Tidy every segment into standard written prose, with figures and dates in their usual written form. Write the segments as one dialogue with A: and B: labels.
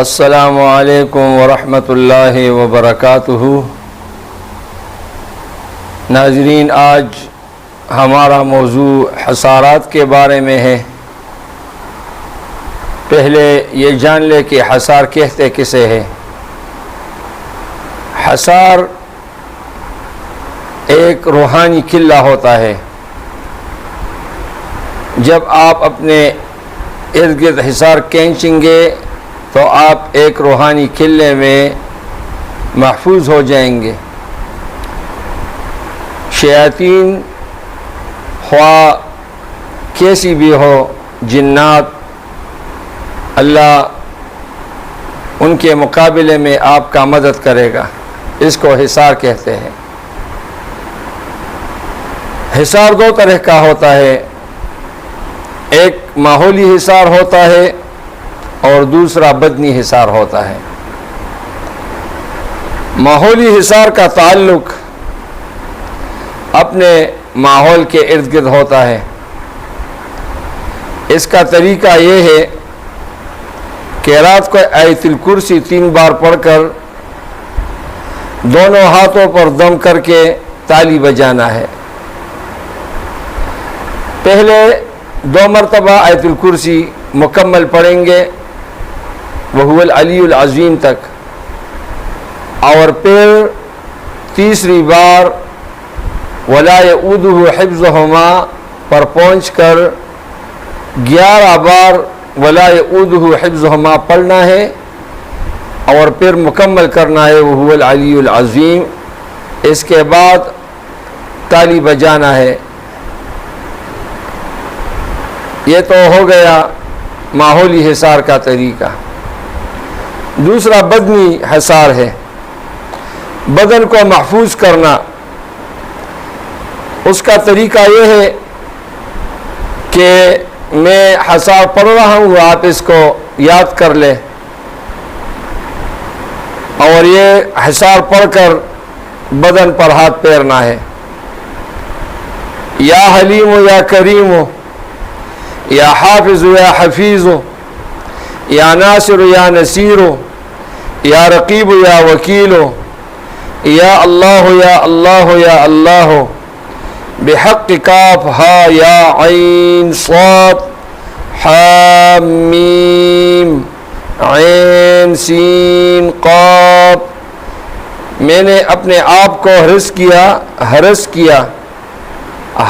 A: السلام علیکم ورحمۃ اللہ وبرکاتہ۔ ناظرین، آج ہمارا موضوع حصارات کے بارے میں ہے۔ پہلے یہ جان لے کہ حصار کہتے کسے ہے۔ حصار ایک روحانی قلعہ ہوتا ہے۔ جب آپ اپنے ارد گرد حصار کھینچیں گے تو آپ ایک روحانی قلعے میں محفوظ ہو جائیں گے۔ شیاطین خواہ کیسی بھی ہو، جنات، اللہ ان کے مقابلے میں آپ کا مدد کرے گا۔ اس کو حصار کہتے ہیں۔ حصار دو طرح کا ہوتا ہے، ایک ماحولی حصار ہوتا ہے اور دوسرا بدنی حصار ہوتا ہے۔ ماحولی حصار کا تعلق اپنے ماحول کے ارد گرد ہوتا ہے۔ اس کا طریقہ یہ ہے کہ رات کو آیت الکرسی 3 بار پڑھ کر دونوں ہاتھوں پر دم کر کے تالی بجانا ہے۔ پہلے 2 مرتبہ آیت الکرسی مکمل پڑھیں گے، وَهُوَ الْعَلِيُّ الْعَظِيمُ تک، اور پھر تیسری بار وَلَا يَئُودُهُ حِفْظُهُمَا پر پہنچ کر 11 بار وَلَا يَئُودُهُ حِفْظُهُمَا پڑھنا ہے اور پھر مکمل کرنا ہے وَهُوَ الْعَلِيُّ الْعَظِيمُ۔ اس کے بعد تالی بجانا ہے۔ یہ تو ہو گیا ماحولی حصار کا طریقہ۔ دوسرا بدنی حصار ہے، بدن کو محفوظ کرنا۔ اس کا طریقہ یہ ہے کہ میں حصار پڑھ رہا ہوں، آپ اس کو یاد کر لیں اور یہ حصار پڑھ کر بدن پر ہاتھ پھیرنا ہے۔ یا حلیم یا کریم، یا حافظ یا حفیظ، یا ناصر یا نصیر، یا رقیب یا وکیل، یا اللہ یا اللہ یا اللہ، بحق کاف ہا یا عین صاد حا میم عین سین قاف۔ میں نے اپنے آپ کو حرس کیا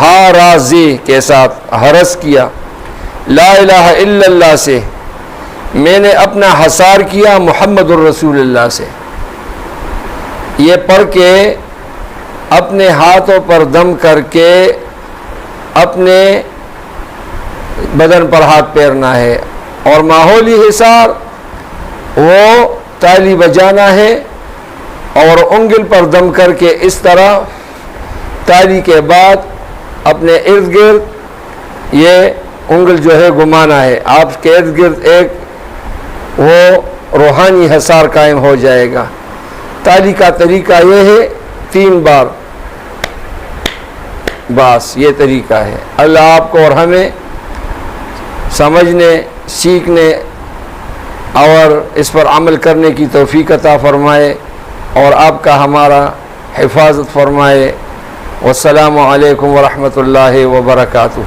A: ہا رازی کے ساتھ حرس کیا، لا الہ الا اللہ سے۔ میں نے اپنا حصار کیا محمد الرسول اللہ سے۔ یہ پڑھ کے اپنے ہاتھوں پر دم کر کے اپنے بدن پر ہاتھ پھیرنا ہے، اور ماحولی حصار وہ تالی بجانا ہے اور انگل پر دم کر کے اس طرح تالی کے بعد اپنے ارد گرد یہ انگل جو ہے گھمانا ہے۔ آپ کے ارد گرد ایک وہ روحانی حصار قائم ہو جائے گا۔ تالی کا طریقہ یہ ہے 3 بار، بس یہ طریقہ ہے۔ اللہ آپ کو اور ہمیں سمجھنے، سیکھنے اور اس پر عمل کرنے کی توفیق عطا فرمائے، اور آپ کا ہمارا حفاظت فرمائے۔ والسلام علیکم ورحمۃ اللہ وبرکاتہ۔